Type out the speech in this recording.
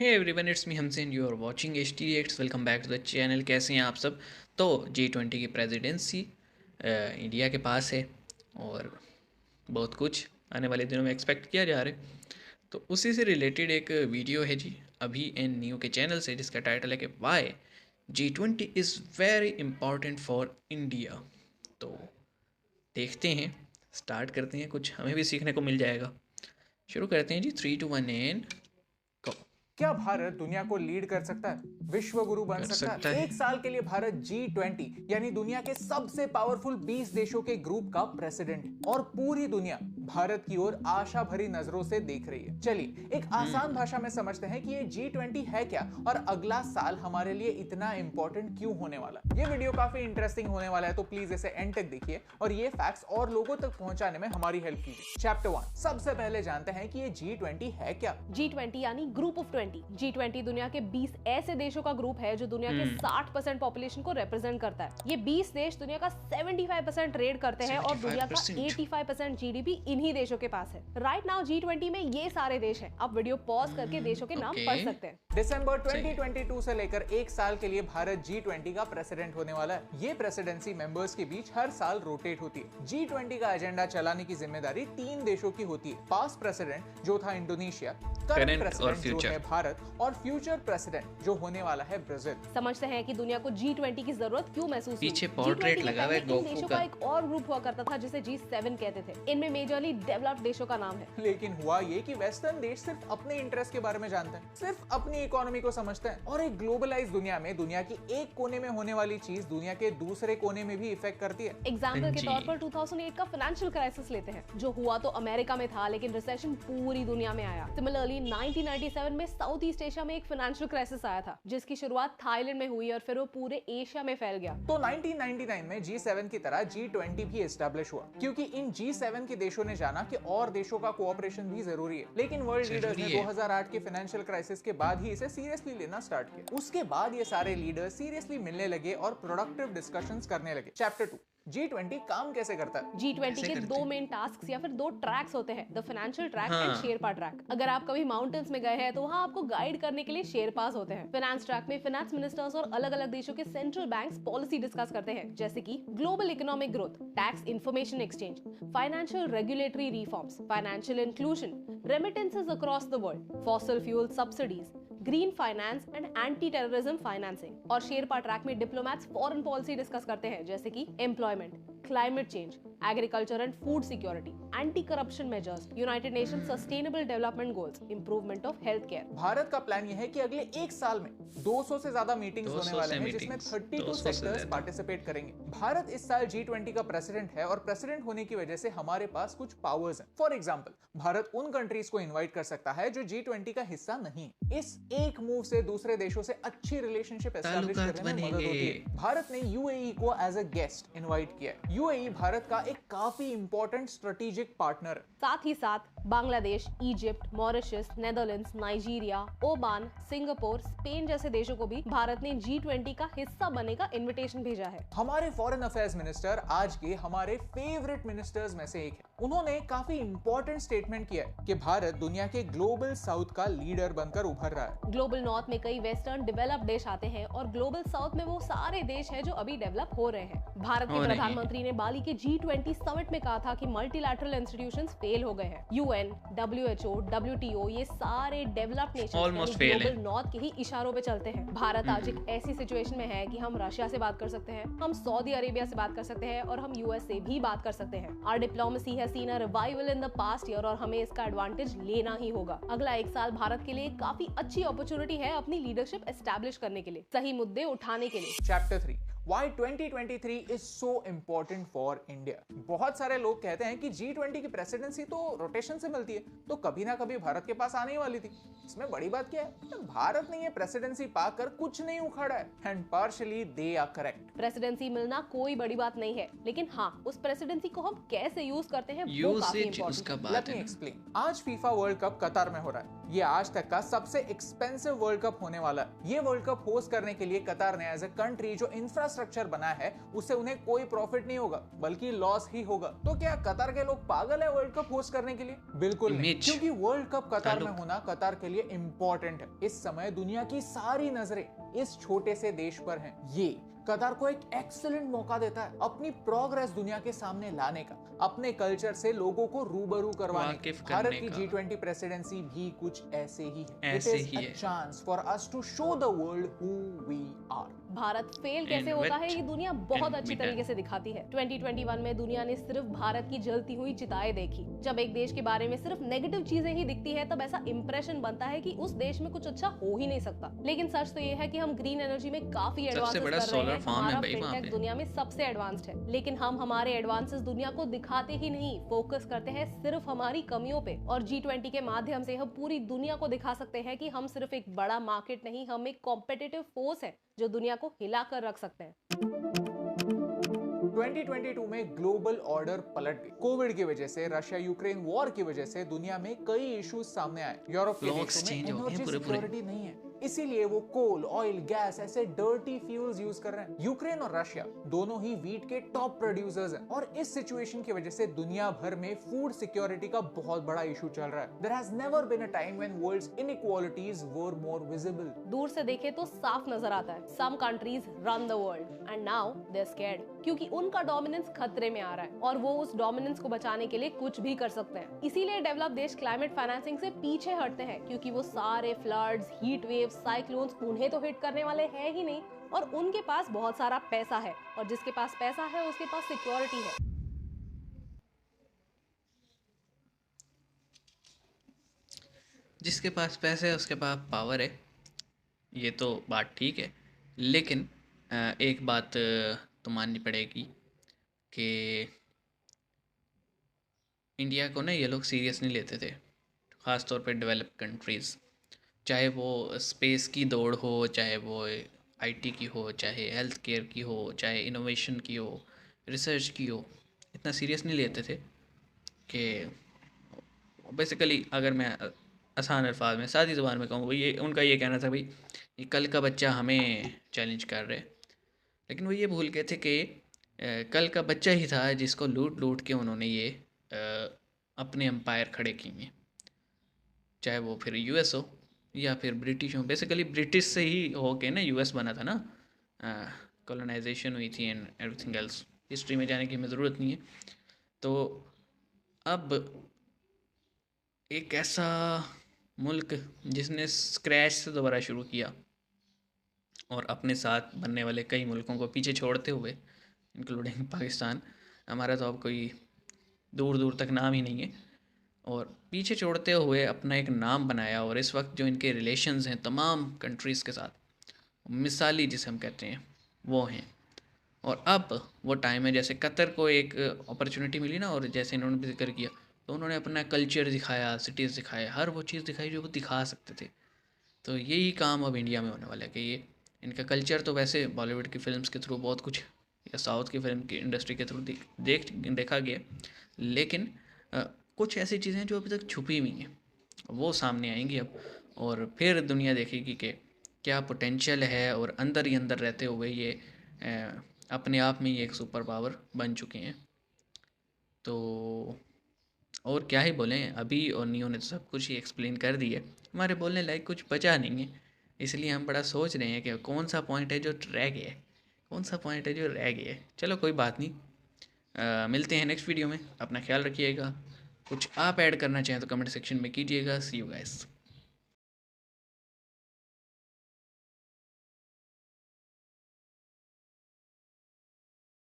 Hey everyone, it's me हमसे and you are watching H T X. Welcome back to the channel. कैसे हैं आप सब? तो G20 की प्रेसिडेंसी इंडिया के पास है और बहुत कुछ आने वाले दिनों में एक्सपेक्ट किया जा रहा है। तो उसी से रिलेटेड एक वीडियो है जी, अभी एंड न्यू के चैनल से, जिसका टाइटल है कि why G20 is very important for India. तो देखते हैं, स्टार्ट करते हैं, कुछ हमें भी सीखने को मिल जाएगा। शुरू करते हैं जी, 3 2 1 एंड गो। क्या भारत दुनिया को लीड कर सकता है, विश्व गुरु बन कर सकता सकता है? है। एक साल के लिए भारत G20 यानी दुनिया के सबसे पावरफुल 20 देशों के ग्रुप का प्रेसिडेंट है और पूरी दुनिया भारत की ओर आशा भरी नजरों से देख रही है। चलिए एक आसान भाषा में समझते हैं कि ये G20 है क्या और अगला साल हमारे लिए इतना इंपॉर्टेंट क्यों होने वाला है। ये वीडियो काफी इंटरेस्टिंग होने वाला है, तो प्लीज इसे एंड तक देखिए और ये फैक्ट्स और लोगों तक पहुंचाने में हमारी हेल्प कीजिए। चैप्टर 1, सबसे पहले जानते हैं कि ये G20 है क्या। G20 यानी ग्रुप ऑफ 20। G20 दुनिया के 20 ऐसे देशों का ग्रुप है जो दुनिया के 60% पॉपुलेशन को रिप्रेजेंट करता है। ये 20 देश दुनिया का 75% ट्रेड करते हैं और दुनिया का 85% जीडीपी इन्हीं देशों के पास है। राइट नाउ G20 में ये सारे देश हैं। आप वीडियो पॉज करके देशों के नाम पढ़ सकते हैं। दिसंबर 2022 से लेकर एक साल के लिए भारत G20 का प्रेसिडेंट होने वाला है। ये प्रेसिडेंसी मेंबर्स के बीच हर साल रोटेट होती है। G20 का एजेंडा चलाने की जिम्मेदारी 3 देशों की होती है। पास्ट प्रेसिडेंट जो था इंडोनेशिया, करंट प्रेसिडेंट जो है भारत और फ्यूचर प्रेसिडेंट जो होने वाला है ब्राजील। समझते हैं कि दुनिया को G20 की जरूरत क्यों महसूस हुई। पीछे पोर्ट्रेट लगा हुआ है गोकू देशों का। का एक और ग्रुप हुआ करता था जिसे G7 कहते थे। इनमें मेजरली डेवलप्ड देशों का नाम है। लेकिन हुआ ये कि वेस्टर्न देश सिर्फ अपने इंटरेस्ट के बारे में जानते हैं, सिर्फ अपनी इकोनॉमी को समझते हैं और एक ग्लोबलाइज दुनिया में दुनिया की एक कोने में होने वाली चीज दुनिया के दूसरे कोने में भी इफेक्ट करती है। एग्जाम्पल के तौर पर 2008 का फाइनेंशियल क्राइसिस लेते हैं, जो हुआ तो अमेरिका में था लेकिन रिसेशन पूरी दुनिया में आया। सिमिलरली 1997 में साउथ ईस्ट एशिया में एक फाइनेंशियल क्राइसिस आया था, जिसकी शुरुआत थाईलैंड में हुई और फिर वो पूरे एशिया में फैल गया। तो 1999 में G7 की तरह G20 भी एस्टेब्लिश हुआ, क्योंकि इन G7 के देशों ने जाना कि और देशों का कोऑपरेशन भी जरूरी है। लेकिन वर्ल्ड लीडर्स ने 2008 के फाइनेंशियल क्राइसिस के बाद ही इसे सीरियसली लेना स्टार्ट किया। उसके बाद ये सारे लीडर्स सीरियसली मिलने लगे और प्रोडक्टिव डिस्कशंस करने लगे। चैप्टर 2, G20 काम कैसे करता है। G20 के दो मेन टास्क या फिर दो ट्रैक्स होते हैं, the financial track and Sherpa track. अगर आप कभी माउंटेन्स में गए हैं तो वहाँ आपको गाइड करने के लिए शेरपास होते हैं। फाइनेंस ट्रैक में फाइनेंस मिनिस्टर्स और अलग अलग देशों के सेंट्रल बैंक्स पॉलिसी डिस्कस करते हैं, जैसे कि global economic growth, tax information exchange, financial regulatory reforms, financial inclusion, remittances across the world, fossil fuel subsidies, green finance and anti terrorism financing. और शेरपा ट्रैक में डिप्लोमैट्स फॉरेन पॉलिसी डिस्कस करते हैं, जैसे कि employment, climate change, agriculture and food security, anti corruption measures, United nation sustainable development goals, improvement of health care. Bharat का plan यह है कि अगले एक साल में 200 से ज्यादा मीटिंग्स होने वाले हैं, जिसमें 32 सेक्टर्स पार्टिसिपेट करेंगे। भारत इस साल G20 का प्रेसिडेंट है और प्रेसिडेंट होने की वजह से हमारे पास कुछ पावर्स हैं। फॉर एग्जांपल, भारत उन कंट्रीज को इनवाइट कर सकता है जो G20 का हिस्सा नहीं है। इस एक मूव से दूसरे देशों से अच्छी रिलेशनशिप एस्टैब्लिश करने में मदद होती है। भारत ने UAE को एज अ गेस्ट इनवाइट किया है। UAE भारत का एक काफी इंपॉर्टेंट स्ट्रेटेजिक पार्टनर है। साथ ही साथ Bangladesh, Egypt, Mauritius, Netherlands, Nigeria, Oman, Singapore, Spain जैसे देशों को भी भारत ने G20 का हिस्सा बनने का इनविटेशन भेजा है। हमारे फॉरेन अफेयर्स मिनिस्टर आज के हमारे फेवरेट मिनिस्टर्स में से एक है। उन्होंने काफी इंपॉर्टेंट स्टेटमेंट किया है कि भारत दुनिया के ग्लोबल साउथ का लीडर बनकर उभर रहा है। ग्लोबल नॉर्थ में कई वेस्टर्न डेवलप्ड देश आते हैं और ग्लोबल साउथ में वो सारे देश हैं जो अभी डेवलप हो रहे हैं। भारत के प्रधानमंत्री ने बाली के G20 समिट में कहा था कि मल्टीलैटरल इंस्टीट्यूशंस फेल हो गए हैं। UN, WHO, WTO ये सारे डेवलप्ड नेशंस ग्लोबल नॉर्थ के ही इशारों पे चलते हैं। भारत आज एक ऐसी सिचुएशन में है कि हम रशिया से बात कर सकते हैं, हम सऊदी अरेबिया से बात कर सकते हैं और हम US से भी बात कर सकते हैं। Our diplomacy has seen a revival in the past year और हमें इसका एडवांटेज लेना ही होगा। अगला एक साल भारत के लिए काफी अच्छी अपॉर्चुनिटी है अपनी लीडरशिप एस्टैब्लिश करने के लिए, सही मुद्दे उठाने के लिए। Chapter 3, Why 2023 is so important for India। बहुत सारे लोग कहते हैं कि G20 की प्रेसिडेंसी तो रोटेशन से मिलती है, तो कभी ना कभी भारत के पास आने ही वाली थी। इसमें बड़ी बात क्या है? भारत ने ये प्रेसिडेंसी पाकर कुछ नहीं उखाड़ा है, and partially they are correct. Presidency मिलना कोई बड़ी बात नहीं है, लेकिन हाँ, उस प्रेसिडेंसी को हम कैसे यूज करते हैं वो काफी इंपॉर्टेंट है। Let me explain. आज फीफा वर्ल्ड कप कतार में हो रहा है। ये आज तक का सबसे एक्सपेंसिव वर्ल्ड कप होने वाला है। ये वर्ल्ड कप होस्ट करने के लिए कतार ने एज ए कंट्री जो इंफ्रास्ट्रक्चर बनाया है उससे उन्हें कोई प्रॉफिट नहीं होगा बल्कि लॉस ही होगा। तो क्या कतार के लोग पागल है वर्ल्ड कप होस्ट करने के लिए? बिल्कुल नहीं, क्योंकि वर्ल्ड कप कतार में होना कतार के लिए इंपॉर्टेंट है। इस समय दुनिया की सारी नजरें इस छोटे से देश पर हैं। ये कतार को एक एक्सीलेंट मौका देता है अपनी प्रोग्रेस दुनिया के सामने लाने का, अपने कल्चर से लोगों को रूबरू करवाने का। भारत की G20 प्रेसिडेंसी भी कुछ ऐसे ही है। It is a chance for us to show the world who we are. Bharat fail कैसे होता है ये दुनिया बहुत अच्छी तरीके से दिखाती है। 2021 में दुनिया ने सिर्फ भारत की जलती हुई चिताएं देखी। जब एक देश के बारे में सिर्फ नेगेटिव चीजें ही दिखती है तब ऐसा इंप्रेशन बनता है कि उस देश में कुछ अच्छा हो ही नहीं सकता। लेकिन सच तो ये है कि हम ग्रीन एनर्जी में काफी एडवांसेस कर रहे हैं। हमारा फिनटेक दुनिया में सबसे एडवांस्ड है, लेकिन हम हमारे एडवांसेस दुनिया को दिखाते ही नहीं, फोकस करते हैं सिर्फ हमारी कमियों पे। और G20 के माध्यम से हम पूरी दुनिया को दिखा सकते हैं कि हम सिर्फ एक बड़ा मार्केट नहीं, हम एक कॉम्पिटिटिव फोर्स है जो दुनिया को हिलाकर रख सकते हैं। 2022 में ग्लोबल ऑर्डर पलट गई। कोविड की वजह से, रशिया यूक्रेन वॉर की वजह से दुनिया में कई इश्यूज सामने आए। यूरोप के देशों में एनर्जी सिक्योरिटी नहीं है, इसीलिए वो कोल, ऑयल, गैस ऐसे डर्टी फ्यूल्स यूज कर रहे हैं। यूक्रेन और रशिया दोनों ही व्हीट के टॉप प्रोड्यूसर्स हैं और इस सिचुएशन की वजह से दुनिया भर में फूड सिक्योरिटी का बहुत बड़ा इशू चल रहा है। There has never been a time when world's inequalities were more visible. दूर से देखे तो साफ नजर आता है, some countries run the world and now they are scared, क्योंकि उनका डोमिनेंस खतरे में आ रहा है और वो उस डोमिनेंस को बचाने के लिए कुछ भी कर सकते हैं। इसीलिए डेवलप देश क्लाइमेट फाइनेंसिंग से पीछे हटते हैं, क्योंकि वो सारे फ्लड्स, हीट वेव्स, साइक्लोन्स उन्हें तो हिट करने वाले हैं ही नहीं, और उनके पास बहुत सारा पैसा है, और जिसके पास पैसा है उसके पास सिक्योरिटी है। जिसके पास पैसे है उसके पास पावर है, ये तो बात ठीक है। लेकिन एक बात तो माननी पड़ेगी कि इंडिया को ना ये लोग सीरियस नहीं लेते थे, ख़ास तौर पे डेवलप कंट्रीज़। चाहे वो स्पेस की दौड़ हो, चाहे वो आईटी की हो, चाहे हेल्थ केयर की हो, चाहे इनोवेशन की हो, रिसर्च की हो, इतना सीरियस नहीं लेते थे कि बेसिकली अगर मैं आसान अल्फाज में, सादी ज़ुबान में कहूँ, ये उनका ये कहना था भाई ये कल का बच्चा हमें चैलेंज कर रहे। लेकिन वो ये भूल गए थे कि कल का बच्चा ही था जिसको लूट लूट के उन्होंने ये अपने एम्पायर खड़े किए, चाहे वो फिर यूएस हो या फिर ब्रिटिश हो। बेसिकली ब्रिटिश से ही हो के ना यूएस बना था ना, कॉलोनाइजेशन हुई थी एंड एवरीथिंग एल्स। हिस्ट्री में जाने की हमें ज़रूरत नहीं है। तो अब एक ऐसा मुल्क जिसने स्क्रैच से दोबारा शुरू किया और अपने साथ बनने वाले कई मुल्कों को पीछे छोड़ते हुए, इंक्लूडिंग पाकिस्तान, हमारा तो अब कोई दूर दूर तक नाम ही नहीं है, और पीछे छोड़ते हुए अपना एक नाम बनाया। और इस वक्त जो इनके रिलेशंस हैं तमाम कंट्रीज़ के साथ, मिसाली जिसे हम कहते हैं, वो हैं। और अब वो टाइम है, जैसे कतर को एक अपॉर्चुनिटी मिली ना, और जैसे इन्होंने भी जिक्र किया, तो उन्होंने अपना कल्चर दिखाया, सिटीज़ दिखाया, हर वो चीज़ दिखाई जो वो दिखा सकते थे। तो यही काम अब इंडिया में होने वाला है कि ये इनका कल्चर तो वैसे बॉलीवुड की फिल्म्स के थ्रू बहुत कुछ, या साउथ की फिल्म की इंडस्ट्री के थ्रू देखा गया, लेकिन कुछ ऐसी चीज़ें जो अभी तक छुपी हुई हैं वो सामने आएंगी अब, और फिर दुनिया देखेगी कि क्या पोटेंशियल है, और अंदर ही अंदर रहते हुए ये अपने आप में ही एक सुपर पावर बन चुके हैं। तो और क्या ही बोलें, अभी और नियो ने तो सब कुछ ही एक्सप्लेन कर दिया, हमारे बोलने लायक कुछ बचा नहीं है। इसलिए हम बड़ा सोच रहे हैं कि कौन सा पॉइंट है जो रह गया है, कौन सा पॉइंट है जो रह गया है। चलो कोई बात नहीं, मिलते हैं नेक्स्ट वीडियो में। अपना ख्याल रखिएगा। कुछ आप ऐड करना चाहें तो कमेंट सेक्शन में कीजिएगा। सी यू गाइस।